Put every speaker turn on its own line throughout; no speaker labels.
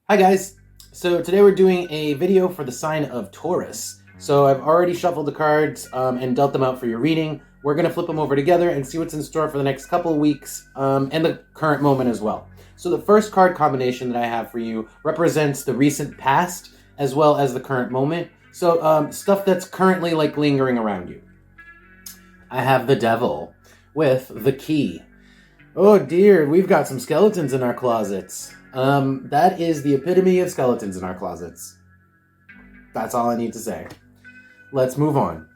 Hi guys! So today we're doing a video for the sign of Taurus. So I've already shuffled the cards and dealt them out for your reading. We're going to flip them over together and see what's in store for the next couple of weeks and the current moment as well. So the first card combination that I have for you represents the recent past as well as the current moment. So stuff that's currently like lingering around you. I have the Devil with the Key. Oh dear, we've got some skeletons in our closets. That is the epitome of skeletons in our closets. That's all I need to say. Let's move on.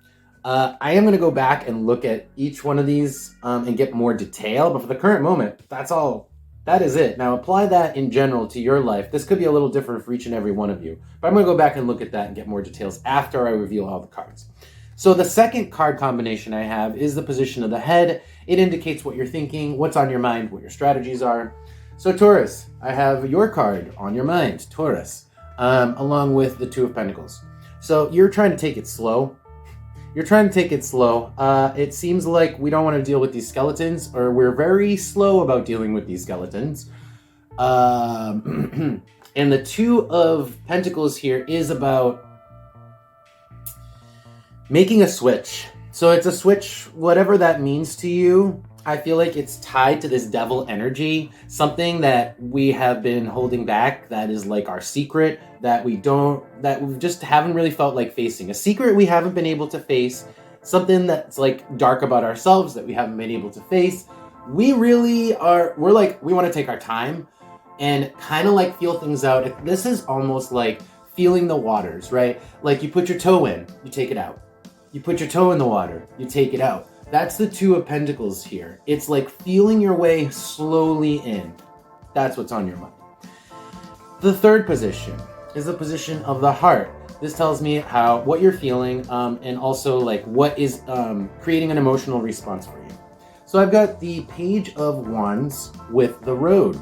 I am going to go back and look at each one of these and get more detail, but for the current moment, that's all. That is it. Now apply that in general to your life. This could be a little different for each and every one of you, but I'm going to go back and look at that and get more details after I reveal all the cards. So the second card combination I have is the position of the head. It indicates what you're thinking, what's on your mind, what your strategies are. So Taurus, I have your card on your mind, Taurus, along with the Two of Pentacles. So you're trying to take it slow. You're trying to take it slow. It seems like we don't want to deal with these skeletons, or we're very slow about dealing with these skeletons. And the Two of Pentacles here is about making a switch. So it's a switch, whatever that means to you. I feel like it's tied to this devil energy, something that we have been holding back, that is like our secret, that we just haven't really felt like facing. A secret we haven't been able to face, something that's like dark about ourselves that we haven't been able to face. We want to take our time and kind of like feel things out. This is almost like feeling the waters, right? Like you put your toe in, you take it out. You put your toe in the water, you take it out. That's the Two of Pentacles here. It's like feeling your way slowly in. That's what's on your mind. The third position is the position of the heart. This tells me what you're feeling and also like what is creating an emotional response for you. So I've got the Page of Wands with the Road.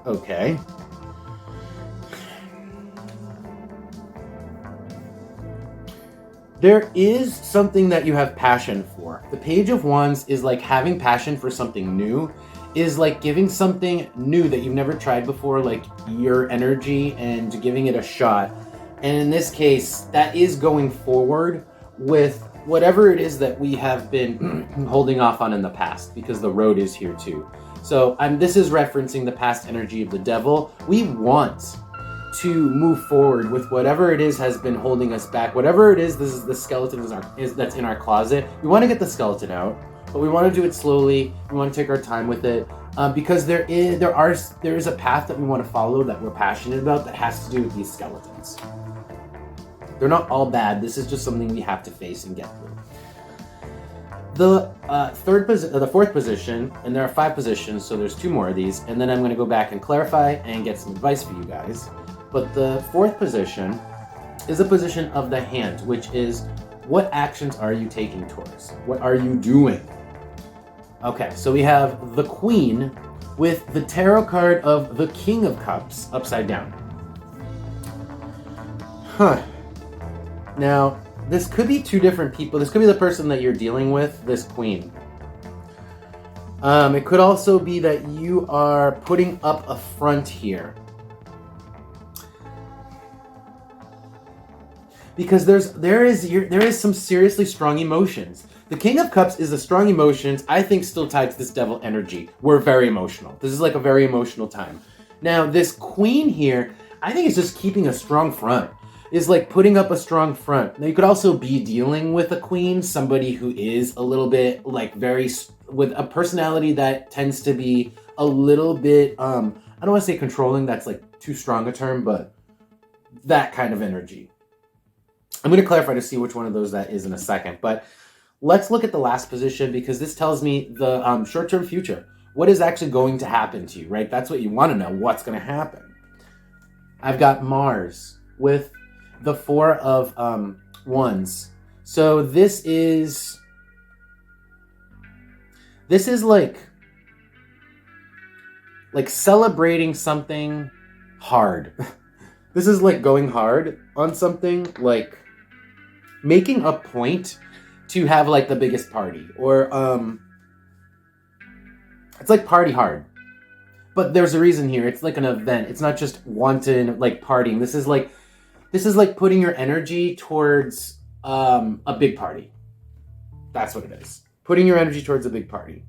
Okay. There is something that you have passion for. The Page of Wands is like having passion for something new, is like giving something new that you've never tried before, like your energy and giving it a shot. And in this case, that is going forward with whatever it is that we have been holding off on in the past, because the Road is here too. So this is referencing the past energy of the Devil. We want to move forward with whatever it is has been holding us back. Whatever it is, this is the skeleton that's in our closet. We want to get the skeleton out, but we want to do it slowly. We want to take our time with it because there is a path that we want to follow that we're passionate about that has to do with these skeletons. They're not all bad. This is just something we have to face and get through. The fourth position, and there are 5 positions, so there's 2 more of these, and then I'm going to go back and clarify and get some advice for you guys. But the fourth position is a position of the hand, which is what actions are you taking towards? What are you doing? Okay, so we have the Queen with the tarot card of the King of Cups upside down. Now, this could be 2 different people. This could be the person that you're dealing with, this Queen. It could also be that you are putting up a front here. Because there is some seriously strong emotions. The King of Cups is the strong emotions, I think, still tied to this devil energy. We're very emotional. This is like a very emotional time. Now, this Queen here, I think is just keeping a strong front. Is like putting up a strong front. Now, you could also be dealing with a Queen, somebody who is a little bit like with a personality that tends to be a little bit, I don't want to say controlling, that's like too strong a term, but that kind of energy. I'm going to clarify to see which one of those that is in a second, but let's look at the last position because this tells me the short-term future. What is actually going to happen to you, right? That's what you want to know, what's going to happen. I've got Mars with the 4 of Wands. So this is like celebrating something hard. This is like going hard on something, like making a point to have like the biggest party, or it's like party hard. But there's a reason here. It's like an event. It's not just wanton, like, partying. This is like putting your energy towards a big party. That's what it is. Putting your energy towards a big party.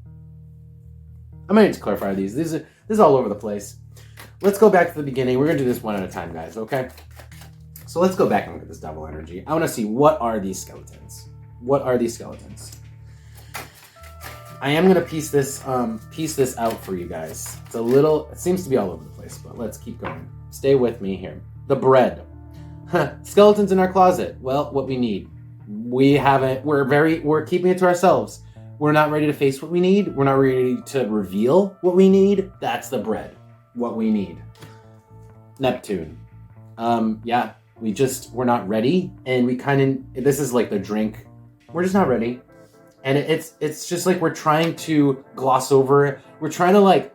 I might need to clarify these. This is all over the place. Let's go back to the beginning. We're going to do this one at a time, guys, okay? So let's go back and look at this devil energy. I want to see, what are these skeletons? What are these skeletons? I am going to piece this out for you guys. It seems to be all over the place, but let's keep going. Stay with me here. The bread. Skeletons in our closet. Well, what we need. We haven't, we're keeping it to ourselves. We're not ready to face what we need. We're not ready to reveal what we need. That's the bread. What we need. Neptune. Yeah, we're not ready. And this is like the drink. We're just not ready. And it's just like we're trying to gloss over it. We're trying to, like,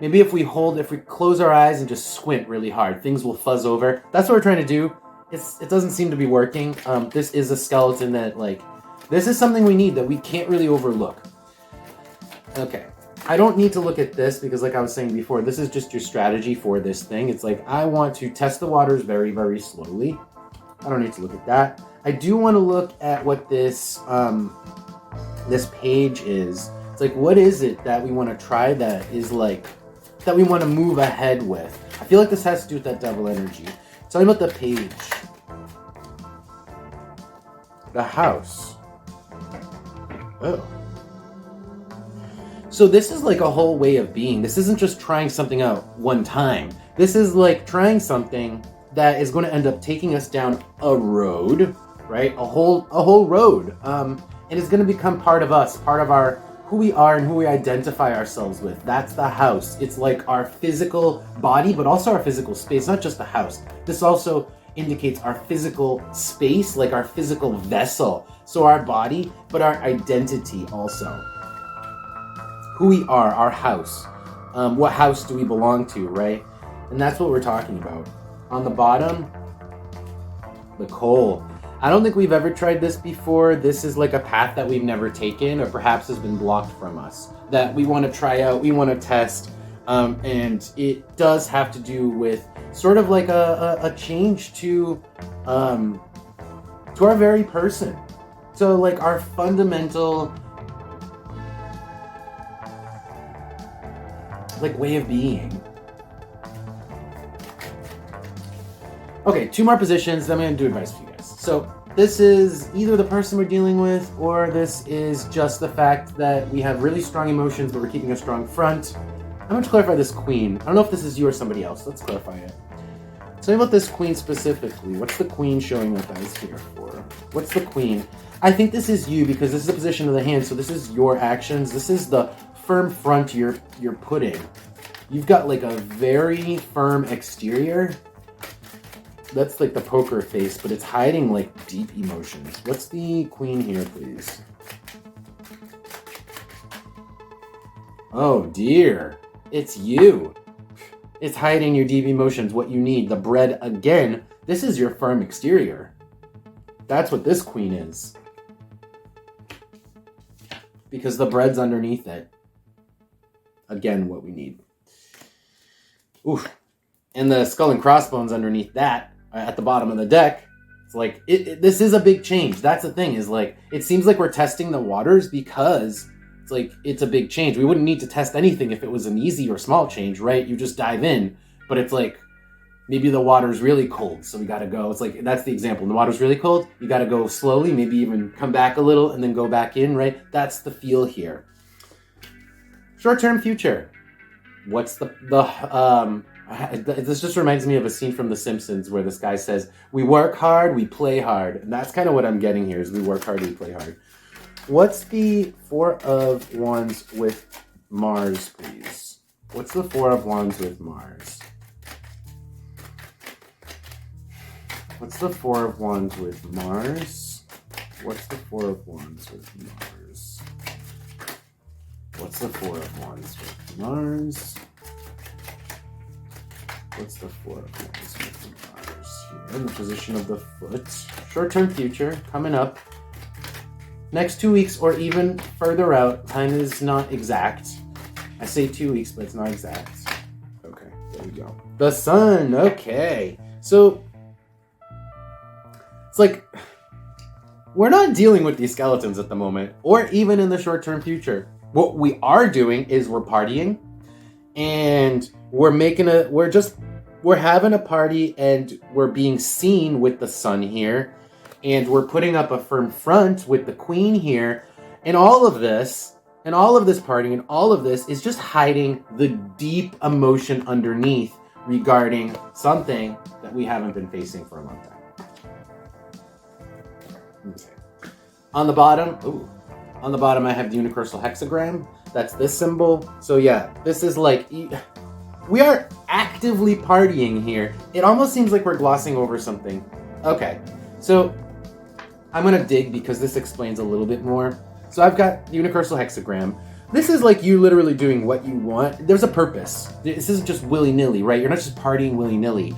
maybe if we close our eyes and just squint really hard, things will fuzz over. That's what we're trying to do. It doesn't seem to be working. This is a skeleton that, like, this is something we need that we can't really overlook. Okay. I don't need to look at this because, like I was saying before, this is just your strategy for this thing. It's like, I want to test the waters very, very slowly. I don't need to look at that. I do want to look at what this page is. It's like, what is it that we want to try that is like, that we want to move ahead with? I feel like this has to do with that devil energy. Tell me about the page. The house. Oh. So this is like a whole way of being. This isn't just trying something out one time. This is like trying something that is going to end up taking us down a road, right? A whole road. And it's going to become part of us, part of who we are and who we identify ourselves with. That's the house. It's like our physical body, but also our physical space, not just the house. This also indicates our physical space, like our physical vessel. So our body, but our identity also. Who we are, our house. What house do we belong to, right? And that's what we're talking about. On the bottom, the coal. I don't think we've ever tried this before. This is like a path that we've never taken, or perhaps has been blocked from us, that we want to try out, we want to test. And it does have to do with sort of like a change to our very person. So like our fundamental like way of being. Okay, 2 more positions, then I'm going to do advice for you guys. So this is either the person we're dealing with, or this is just the fact that we have really strong emotions, but we're keeping a strong front. I'm going to clarify this queen. I don't know if this is you or somebody else. Let's clarify it. Tell me about this queen specifically. What's the queen showing up as here for? What's the queen? I think this is you because this is the position of the hand, so this is your actions. This is the firm front you're putting. You've got like a very firm exterior. That's like the poker face, but it's hiding like deep emotions. What's the queen here, please? Oh dear, it's you. It's hiding your deep emotions, what you need. The bread again. This is your firm exterior. That's what this queen is. Because the bread's underneath it. Again, what we need. Oof. And the skull and crossbones underneath that, at the bottom of the deck. It's like, this is a big change. That's the thing, is like, it seems like we're testing the waters because it's like, it's a big change. We wouldn't need to test anything if it was an easy or small change, right? You just dive in. But it's like, maybe the water's really cold, so we gotta go. It's like, that's the example. When the water's really cold, you gotta go slowly, maybe even come back a little and then go back in, right? That's the feel here. Short-term future. What's this just reminds me of a scene from The Simpsons where this guy says, we work hard, we play hard. And that's kind of what I'm getting here, is we work hard, we play hard. What's the 4 of Wands with Mars, please? What's the 4 of Wands with Mars? What's the 4 of Wands with Mars? What's the 4 of Wands with Mars? What's the 4 of Wands with Mars? What's the 4 of Wands with Mars here? In the position of the foot. Short-term future, coming up. Next 2 weeks or even further out. Time is not exact. I say 2 weeks, but it's not exact. Okay, there we go. The sun, okay. So, it's like, we're not dealing with these skeletons at the moment, or even in the short-term future. What we are doing is we're partying, and we're having a party, and we're being seen with the sun here, and we're putting up a firm front with the queen here, and all of this partying, and all of this is just hiding the deep emotion underneath regarding something that we haven't been facing for a long time. Okay. On the bottom, I have the universal hexagram. That's this symbol. So yeah, this is like, we are actively partying here. It almost seems like we're glossing over something. Okay, so I'm gonna dig because this explains a little bit more. So I've got the universal hexagram. This is like you literally doing what you want. There's a purpose. This isn't just willy-nilly, right? You're not just partying willy-nilly.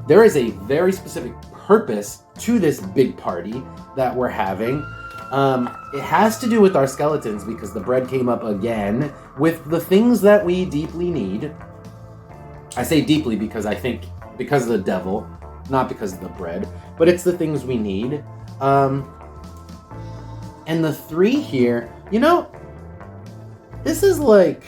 There is a very specific purpose to this big party that we're having. It has to do with our skeletons because the bread came up again with the things that we deeply need. I say deeply because I think because of the devil, not because of the bread, but it's the things we need. And the 3 here, this is like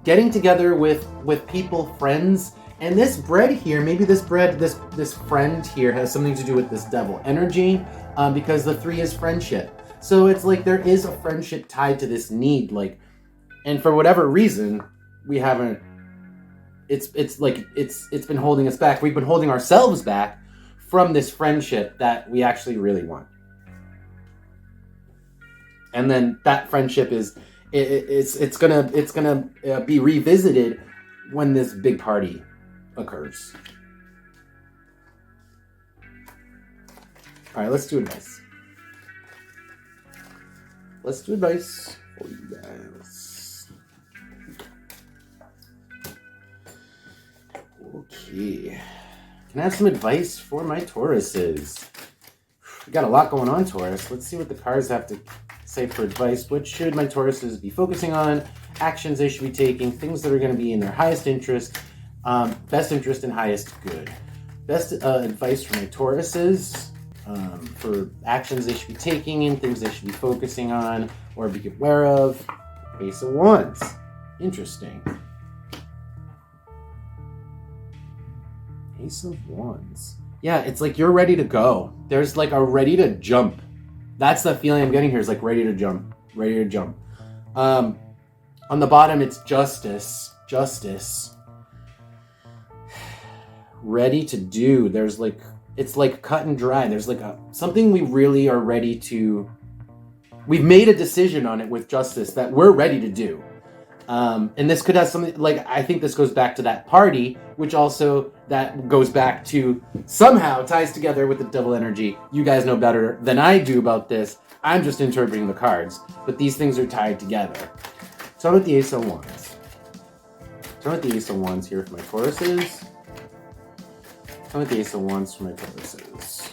getting together with people, friends, and this bread here, maybe this friend here has something to do with this devil energy, because the 3 is friendship. So it's like there is a friendship tied to this need, like, and for whatever reason, we haven't. It's been holding us back. We've been holding ourselves back from this friendship that we actually really want. And then that friendship it's gonna be revisited when this big party occurs. All right, let's do advice. Let's do advice for you guys. Okay. Can I have some advice for my Tauruses? We got a lot going on, Taurus. Let's see what the cards have to say for advice. What should my Tauruses be focusing on? Actions they should be taking. Things that are going to be in their highest interest. Best interest and highest good. Best advice for my Tauruses. For actions they should be taking and things they should be focusing on or be aware of. Ace of Wands. Interesting. Ace of Wands. Yeah, it's like you're ready to go. There's like a ready to jump. That's the feeling I'm getting here, is like ready to jump. Ready to jump. On the bottom, it's justice. Justice. Ready to do. There's like, it's like cut and dry. There's like something we really are ready to. We've made a decision on it with justice that we're ready to do. And this could have something, like, I think this goes back to that party, which also that goes back to somehow ties together with the devil energy. You guys know better than I do about this. I'm just interpreting the cards, but these things are tied together. So I'm with the Ace of Wands. So I'm with the Ace of Wands here for my Tauruses. I'm with the Ace of Wands for my Tauruses.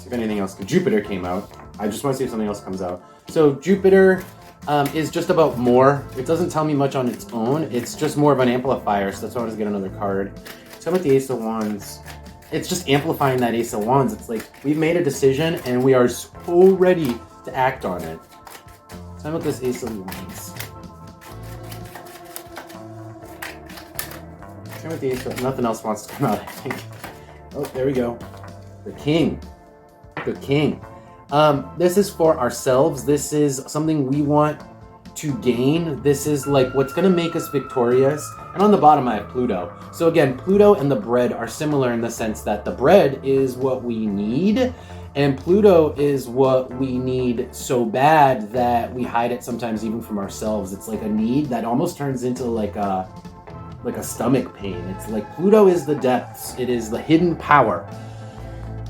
If anything else, Jupiter came out. I just want to see if something else comes out. So Jupiter is just about more. It doesn't tell me much on its own. It's just more of an amplifier, so that's why I want to get another card. So I'm with the Ace of Wands. It's just amplifying that Ace of Wands. It's like we've made a decision and we are so ready to act on it. So I'm with this Ace of Wands. I'm with the Ace of... Nothing else wants to come out, I think. Oh, there we go. The King. The King. This is for ourselves. This is something we want to gain. This is like what's going to make us victorious. And on the bottom I have Pluto. So again, Pluto and the bread are similar in the sense that the bread is what we need, and Pluto is what we need so bad that we hide it sometimes even from ourselves. It's like a need that almost turns into like a stomach pain. It's like Pluto is the depths. It is the hidden power.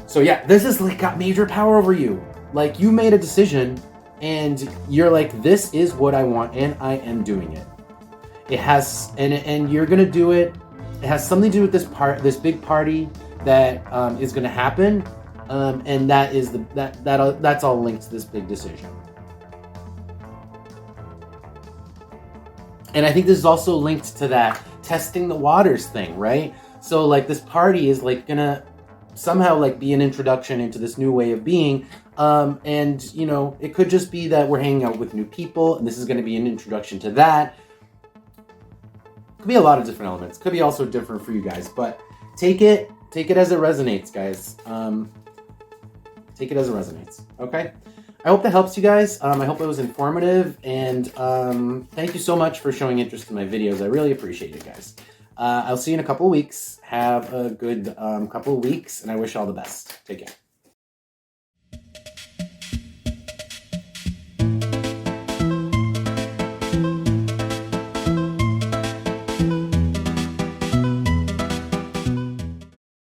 So yeah, this is like got major power over you. Like you made a decision and you're like, this is what I want, and I am doing it. It has, and you're gonna do it. It has something to do with this big party that is gonna happen, and that is that's all linked to this big decision. And I think this is also linked to that testing the waters thing, right? So like this party is like gonna somehow like be an introduction into this new way of being. And you know, it could just be that we're hanging out with new people, and this is gonna be an introduction to that. Could be a lot of different elements. Could be also different for you guys, but take it as it resonates, guys. Take it as it resonates, okay? I hope that helps you guys. I hope it was informative, and thank you so much for showing interest in my videos. I really appreciate it, guys. I'll see you in a couple of weeks. Have a good couple of weeks, and I wish you all the best. Take care.